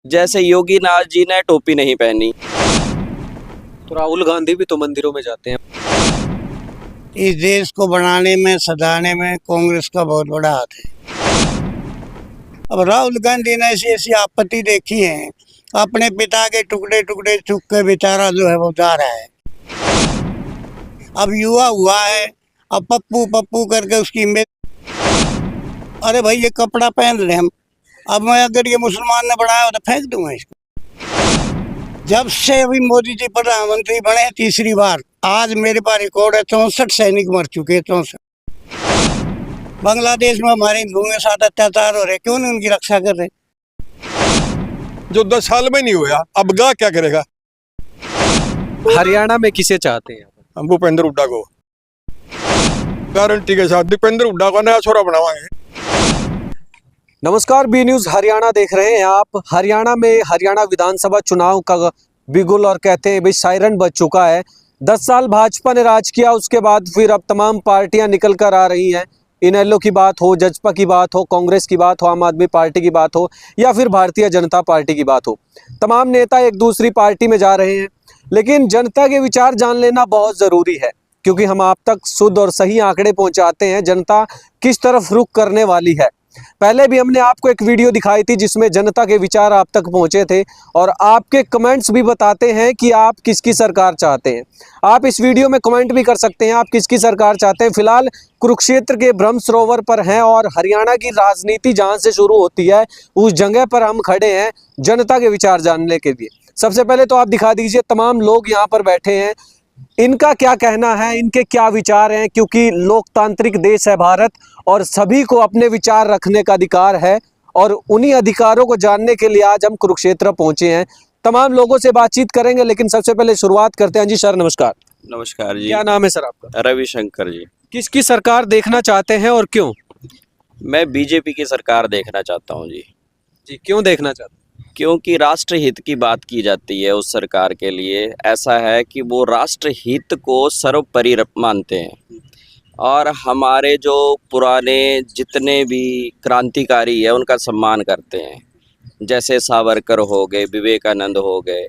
जैसे योगी नाथ जी ने टोपी नहीं पहनी। तो राहुल गांधी भी तो मंदिरों में जाते हैं। इस देश को बनाने में सजाने में कांग्रेस का बहुत बड़ा हाथ है। अब राहुल गांधी ने ऐसी ऐसी आपत्ति देखी है, अपने पिता के टुकड़े टुकड़े चुक के बेचारा जो है वो जा रहा है। अब युवा हुआ है, अब पप्पू पप्पू करके उसकी इमेज। अरे भाई ये कपड़ा पहन ले हम, अब मैं अगर ये मुसलमान ने बनाया हो तो फेंक दूंगा इसको। जब से अभी मोदी जी प्रधानमंत्री बने तीसरी बार, आज मेरे पास रिकॉर्ड है 64 सैनिक मर चुके हैं। 64। बांग्लादेश में हमारे हिंदुओं के साथ अत्याचार हो रहे, क्यों नहीं उनकी रक्षा कर रहे? जो 10 साल में नहीं हुआ, अब गा क्या करेगा? हरियाणा में किसे चाहते हैं? हम भूपेंद्र हुड्डा को गारंटी के साथ भूपेंद्र हुड्डा को नया छोरा बनावाएंगे। नमस्कार, बी न्यूज हरियाणा देख रहे हैं आप। हरियाणा में हरियाणा विधानसभा चुनाव का बिगुल और कहते हैं भाई सायरन बज चुका है। 10 साल भाजपा ने राज किया, उसके बाद फिर अब तमाम पार्टियां निकल कर आ रही हैं। इनेलो की बात हो, जजपा की बात हो, कांग्रेस की बात हो, आम आदमी पार्टी की बात हो या फिर भारतीय जनता पार्टी की बात हो, तमाम नेता एक दूसरी पार्टी में जा रहे हैं। लेकिन जनता के विचार जान लेना बहुत ज़रूरी है, क्योंकि हम आप तक शुद्ध और सही आंकड़े पहुंचाते हैं जनता किस तरफ रुख करने वाली है। पहले भी हमने आपको एक वीडियो दिखाई थी जिसमें जनता के विचार आप तक पहुंचे थे और आपके कमेंट्स भी बताते हैं कि आप किसकी सरकार चाहते हैं। आप इस वीडियो में कमेंट भी कर सकते हैं आप किसकी सरकार चाहते हैं। फिलहाल कुरुक्षेत्र के ब्रह्म सरोवर पर हैं और हरियाणा की राजनीति जहां से शुरू होती है उस जगह पर हम खड़े हैं जनता के विचार जानने के लिए। सबसे पहले तो आप दिखा दीजिए, तमाम लोग यहाँ पर बैठे हैं, इनका क्या कहना है, इनके क्या विचार हैं, क्योंकि लोकतांत्रिक देश है भारत और सभी को अपने विचार रखने का अधिकार है और उन्हीं अधिकारों को जानने के लिए आज हम कुरुक्षेत्र पहुंचे हैं। तमाम लोगों से बातचीत करेंगे, लेकिन सबसे पहले शुरुआत करते हैं। जी सर नमस्कार। नमस्कार जी। क्या नाम है सर आपका? रविशंकर जी। किसकी सरकार देखना चाहते हैं और क्यों? मैं बीजेपी की सरकार देखना चाहता हूं जी। जी क्यों देखना चाहते हैं? क्योंकि राष्ट्र हित की बात की जाती है उस सरकार के लिए। ऐसा है कि वो राष्ट्र हित को सर्वोपरि मानते हैं और हमारे जो पुराने जितने भी क्रांतिकारी है उनका सम्मान करते हैं, जैसे सावरकर हो गए, विवेकानंद हो गए।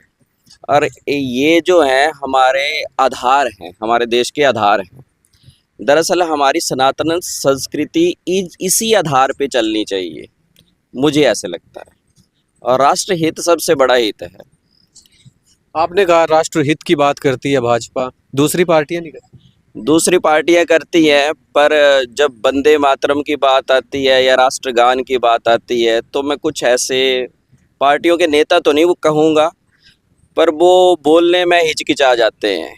और ये जो हैं हमारे आधार हैं, हमारे देश के आधार हैं। दरअसल हमारी सनातन संस्कृति इसी आधार पे चलनी चाहिए, मुझे ऐसे लगता है। और राष्ट्र हित सबसे बड़ा हित है। आपने कहा राष्ट्र हित की बात करती है भाजपा, दूसरी पार्टियां नहीं करती? दूसरी पार्टियां करती हैं, पर जब वंदे मातरम की बात आती है या राष्ट्रगान की बात आती है तो मैं कुछ ऐसे पार्टियों के नेता तो नहीं वो कहूँगा, पर वो बोलने में हिचकिचा जाते हैं।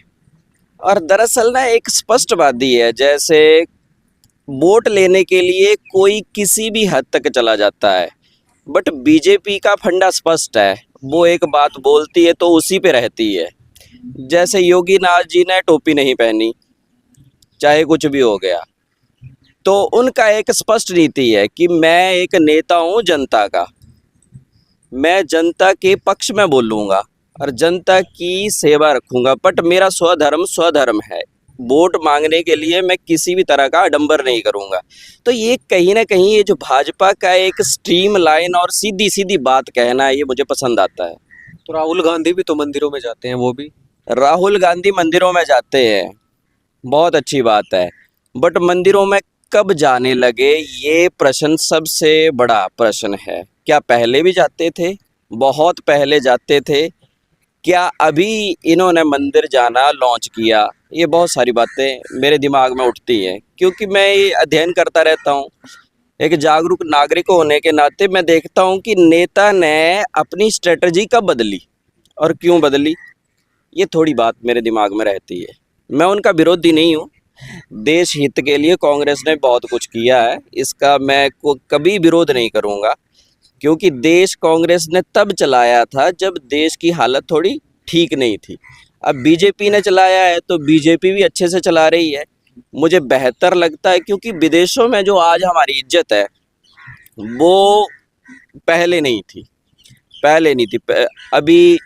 और दरअसल ना एक स्पष्ट बात ही है, जैसे वोट लेने के लिए कोई किसी भी हद तक चला जाता है, बट बीजेपी का फंडा स्पष्ट है, वो एक बात बोलती है तो उसी पे रहती है। जैसे योगी नाथ जी ने टोपी नहीं पहनी, चाहे कुछ भी हो गया, तो उनका एक स्पष्ट नीति है कि मैं एक नेता हूँ जनता का, मैं जनता के पक्ष में बोलूँगा और जनता की सेवा रखूँगा, बट मेरा स्वधर्म है। वोट मांगने के लिए मैं किसी भी तरह का आडंबर नहीं करूँगा। तो ये कहीं ना कहीं ये जो भाजपा का एक स्ट्रीम लाइन और सीधी सीधी बात कहना है, ये मुझे पसंद आता है। तो राहुल गांधी भी तो मंदिरों में जाते हैं, वो भी? राहुल गांधी मंदिरों में जाते हैं, बहुत अच्छी बात है, बट मंदिरों में कब जाने लगे ये प्रश्न सबसे बड़ा प्रश्न है। क्या पहले भी जाते थे? बहुत पहले जाते थे। क्या अभी इन्होंने मंदिर जाना लॉन्च किया? ये बहुत सारी बातें मेरे दिमाग में उठती हैं, क्योंकि मैं ये अध्ययन करता रहता हूँ। एक जागरूक नागरिक होने के नाते मैं देखता हूँ कि नेता ने अपनी स्ट्रेटजी कब बदली और क्यों बदली, ये थोड़ी बात मेरे दिमाग में रहती है। मैं उनका विरोधी नहीं हूँ, देश हित के लिए कांग्रेस ने बहुत कुछ किया है, इसका मैं कभी विरोध नहीं करूँगा, क्योंकि देश कांग्रेस ने तब चलाया था जब देश की हालत थोड़ी ठीक नहीं थी। अब बीजेपी ने चलाया है तो बीजेपी भी अच्छे से चला रही है, मुझे बेहतर लगता है, क्योंकि विदेशों में जो आज हमारी इज्जत है वो पहले नहीं थी। अभी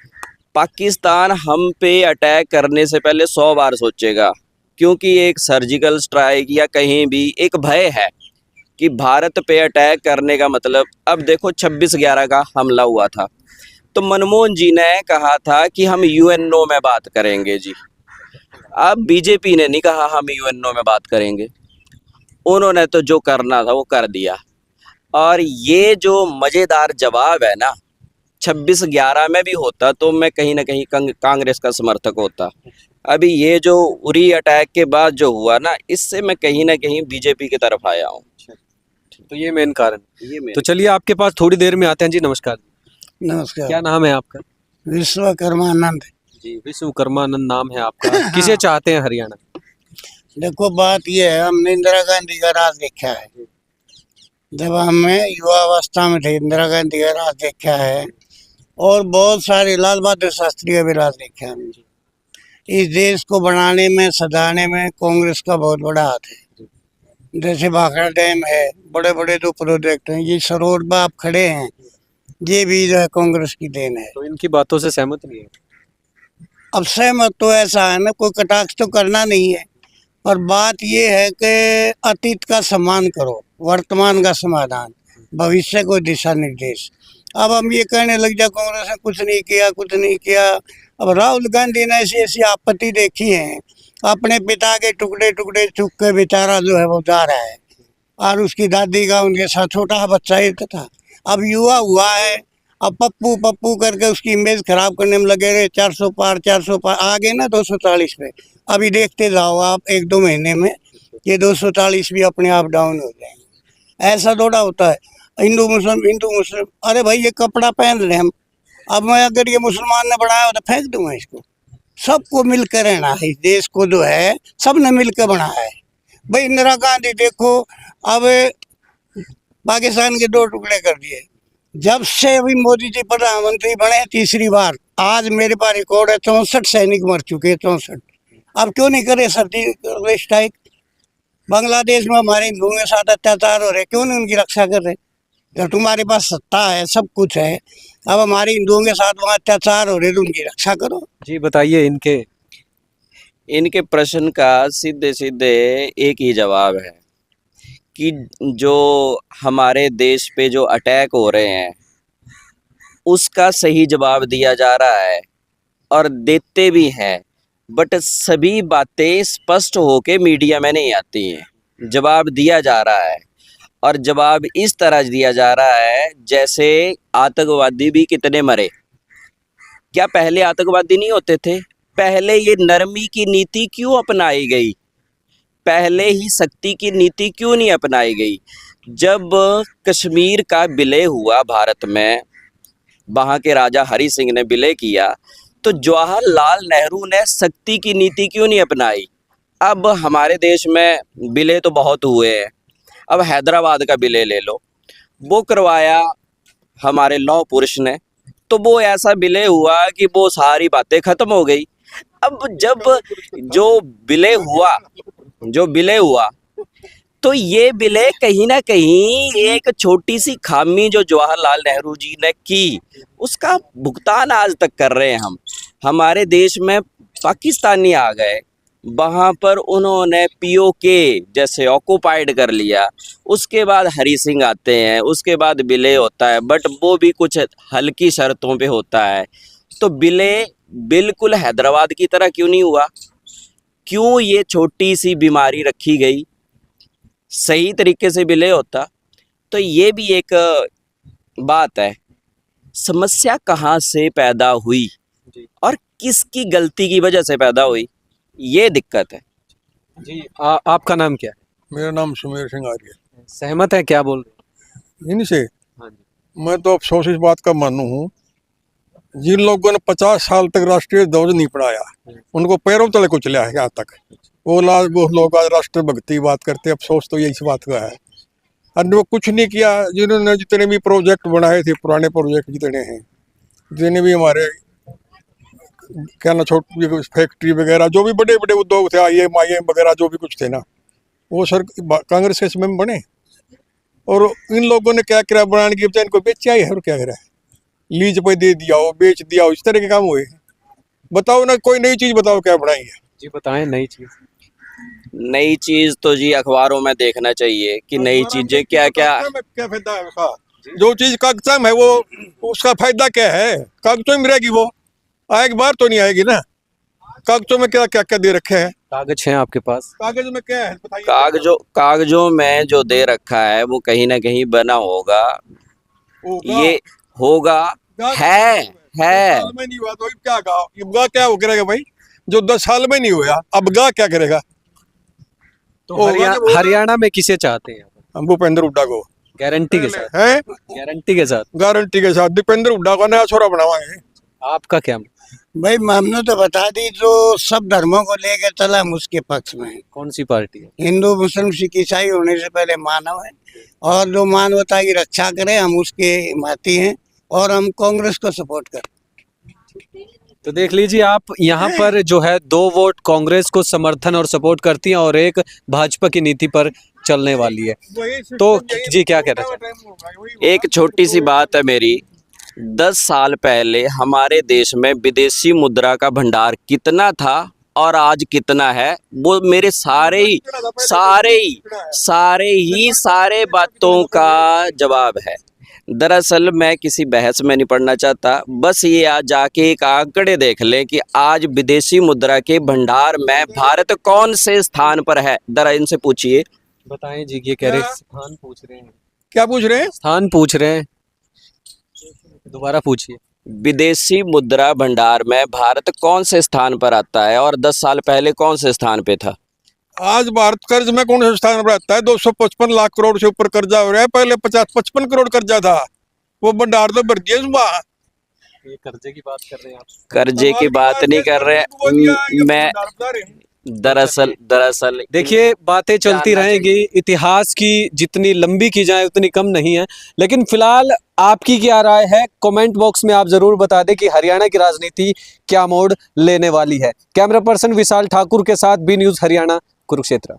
पाकिस्तान हम पे अटैक करने से पहले 100 बार सोचेगा, क्योंकि एक सर्जिकल स्ट्राइक या कहीं भी एक भय है कि भारत पे अटैक करने का मतलब, अब देखो 26/11 का हमला हुआ था, तो मनमोहन जी ने कहा था कि हम यूएनओ में बात करेंगे जी। अब बीजेपी ने नहीं कहा हम यूएनओ में बात करेंगे, उन्होंने तो जो करना था वो कर दिया। और ये जो मज़ेदार जवाब है ना, 26/11 में भी होता तो मैं कहीं ना कहीं कांग्रेस का समर्थक होता। अभी ये जो उरी अटैक के बाद जो हुआ ना, इससे मैं कहीं ना कहीं बीजेपी की तरफ आया हूँ। तो ये मेन कारण। ये तो चलिए आपके पास थोड़ी देर में आते हैं जी। नमस्कार, नमस्कार। क्या नाम है आपका? विश्वकर्मानंद। जी, विश्वकर्मानंद नाम है आपका। किसे चाहते हैं हरियाणा? देखो बात यह है, हमने इंदिरा गांधी का राज देखा है। जब हमें युवावस्था में थे, इंदिरा गांधी का राज देखा है, और बहुत सारे लाल बहादुर शास्त्री का भी राज देखा है हमने। इस देश को बनाने में, सजाने में कांग्रेस का बहुत बड़ा हाथ है। जैसे भाखड़ा डैम है, बड़े बड़े जो प्रोजेक्ट हैं, ये सरोवर पर आप खड़े हैं, ये भी जो है कांग्रेस की देन है। तो इनकी बातों से सहमत नहीं है? अब सहमत तो ऐसा है ना, कोई कटाक्ष तो करना नहीं है, पर बात ये है कि अतीत का सम्मान करो, वर्तमान का समाधान, भविष्य को दिशा निर्देश। अब हम ये कहने लग जाए कांग्रेस ने कुछ नहीं किया, कुछ नहीं किया। अब राहुल गांधी ने ऐसी ऐसी आपत्ति देखी है, अपने पिता के टुकड़े टुकड़े चुक के बेचारा जो है वो जा रहा है, और उसकी दादी का उनके साथ छोटा बच्चा ही था। अब युवा हुआ है, अब पप्पू पप्पू करके उसकी इमेज खराब करने में लगे रहे। 400 पार 400 पार आ गए ना 240 पे। अभी देखते जाओ आप 1-2 महीने में ये 240 भी अपने आप डाउन हो जाएंगे। ऐसा थोड़ा होता है हिंदू मुस्लिम। अरे भाई ये कपड़ा पहन रहे हम, अब मैं अगर ये मुसलमान ने बनाया हो तो फेंक दूंगा इसको। सबको मिलकर रहना है, इस देश को जो है सबने मिलकर बनाया है। भाई इंदिरा गांधी देखो, अब पाकिस्तान के 2 टुकड़े कर दिए। जब से अभी मोदी जी प्रधानमंत्री बने तीसरी बार, आज मेरे पास रिकॉर्ड है 64 सैनिक मर चुके हैं, 64। अब क्यों नहीं करे सर्जिकल स्ट्राइक? बांग्लादेश में हमारे हिंदुओं के साथ अत्याचार हो रहे, क्यों नहीं उनकी रक्षा कर रहे? जब तुम्हारे पास सत्ता है, सब कुछ है, अब हमारे हिंदुओं के साथ वहाँ अत्याचार हो रहे तो उनकी रक्षा करो। जी बताइए, इनके प्रश्न का सीधे सीधे एक ही जवाब है कि जो हमारे देश पे जो अटैक हो रहे हैं उसका सही जवाब दिया जा रहा है और देते भी हैं, बट सभी बातें स्पष्ट होके मीडिया में नहीं आती हैं। जवाब दिया जा रहा है और जवाब इस तरह दिया जा रहा है जैसे आतंकवादी भी कितने मरे। क्या पहले आतंकवादी नहीं होते थे? पहले ये नरमी की नीति क्यों अपनाई गई? पहले ही सख्ती की नीति क्यों नहीं अपनाई गई? जब कश्मीर का विलय हुआ भारत में, वहाँ के राजा हरि सिंह ने विलय किया, तो जवाहरलाल नेहरू ने सख्ती की नीति क्यों नहीं अपनाई? अब हमारे देश में विलय तो बहुत हुए हैं, अब हैदराबाद का विलय ले लो, वो करवाया हमारे लौह पुरुष ने, तो वो ऐसा विलय हुआ कि वो सारी बातें खत्म हो गई। अब जब जो विलय हुआ तो ये विलय कहीं ना कहीं एक छोटी सी खामी जो जवाहरलाल नेहरू जी ने की, उसका भुगतान आज तक कर रहे हैं हम। हमारे देश में पाकिस्तानी आ गए, वहाँ पर उन्होंने पीओके जैसे ऑक्युपाइड कर लिया, उसके बाद हरि सिंह आते हैं, उसके बाद विलय होता है, बट वो भी कुछ हल्की शर्तों पे होता है। तो विलय बिल्कुल हैदराबाद की तरह क्यों नहीं हुआ? क्यों ये छोटी सी बीमारी रखी गई? सही तरीके से विलय होता तो ये भी एक बात है। समस्या कहाँ से पैदा हुई और किसकी गलती की वजह से पैदा हुई, ये दिक्कत है। जी आपका नाम क्या है? मेरा नाम सुमेर सिंह आर्य है। सहमत है क्या बोल रहे इनसे हैं? हाँ जी। मैं तो अफसोस इस बात का मानू हूँ, जिन लोगों ने 50 साल तक राष्ट्रीय ध्वज नहीं पढ़ाया, उनको पैरों तले कुचला है यहाँ तक। वो लोग आज राष्ट्रभक्ति की बात करते हैं। अफसोस तो यही इस बात का है। और वो कुछ नहीं किया, जिन्होंने जितने भी प्रोजेक्ट बनाए थे, पुराने प्रोजेक्ट जितने हैं, जितने भी हमारे क्या ना छोटी फैक्ट्री वगैरह, जो भी बड़े बड़े उद्योग थे, IIM वगैरह जो भी कुछ थे ना, वो सर कांग्रेस के समय में बने। और इन लोगों ने क्या किया, बनाने की बजाय इनको बेचा ही है, और क्या करा है, लीज पे दे दिया हो, बेच दिया हो, इस तरह के काम हुए। बताओ ना, कोई नई चीज बताओ क्या बनाई है। जी बताएं नई चीज। नई चीज तो जी अखबारों में देखना चाहिए कि नई चीजें क्या क्या। क्या फायदा है उसका? जो चीज कागजा में है वो उसका फायदा क्या है? कागजों में रहेगी वो, आएगी बार तो नहीं आएगी ना। कागजों में क्या क्या क्या दे रखे हैं? कागज हैं आपके पास? कागज में क्या है बताइए। कागजों में जो दे रखा है वो कहीं ना कहीं बना होगा, होगा। ये होगा, है है। 10 साल में नहीं हुआ तो क्या कहा, ये गा क्या वो करेगा भाई? जो 10 साल में नहीं हुआ अब गा क्या करेगा? तो होगा जब होगा। हरियाणा में किसे चाहते हैं? हम भूपेंद्र हुड्डा को गारंटी के साथ? है, गारंटी के साथ? गारंटी के साथ दीपेंद्र हुड्डा का नया छोरा बनावाएंगे। आपका क्या? भाई हमने तो बता दी, जो सब धर्मों को लेकर चला हम उसके पक्ष में हैं। कौन सी पार्टी है? हिंदू मुस्लिम सिख ईसाई होने से पहले मानव है, और जो मानवता की रक्षा करे हम उसके हिमायती हैं, और हम कांग्रेस को सपोर्ट करते। तो देख लीजिए आप, यहाँ पर जो है 2 वोट कांग्रेस को समर्थन और सपोर्ट करती हैं और एक भाजपा की नीति पर चलने वाली है। तो जी क्या कहना चाहते हैं? एक छोटी सी बात है मेरी, 10 साल पहले हमारे देश में विदेशी मुद्रा का भंडार कितना था और आज कितना है, वो मेरे सारे बातों का जवाब है। दरअसल मैं किसी बहस में नहीं पढ़ना चाहता, बस ये आज जाके एक आंकड़े देख लें कि आज विदेशी मुद्रा के भंडार में भारत कौन से स्थान पर है। जरा इनसे पूछिए। बताएं जी, ये कह रहे हैं स्थान पूछ रहे हैं। क्या पूछ रहे हैं? स्थान पूछ रहे हैं, दोबारा पूछिए। विदेशी मुद्रा भंडार में भारत कौन से स्थान पर आता है और 10 साल पहले कौन से स्थान पे था? आज भारत कर्ज में कौन से स्थान पर आता है? 255 लाख करोड़ से ऊपर कर्जा हो रहा है, पहले 50-55 करोड़ कर्जा था, वो भंडार तो भर दिया सुबह। ये कर्जे की बात कर रहे हैं आप? कर्जे की बात नहीं कर रहे मैं, दरअसल देखिए बातें चलती रहेंगी, इतिहास की जितनी लंबी की जाए उतनी कम नहीं है, लेकिन फिलहाल आपकी क्या राय है कमेंट बॉक्स में आप जरूर बता दें कि हरियाणा की राजनीति क्या मोड़ लेने वाली है। कैमरा पर्सन विशाल ठाकुर के साथ बी न्यूज़ हरियाणा, कुरुक्षेत्र।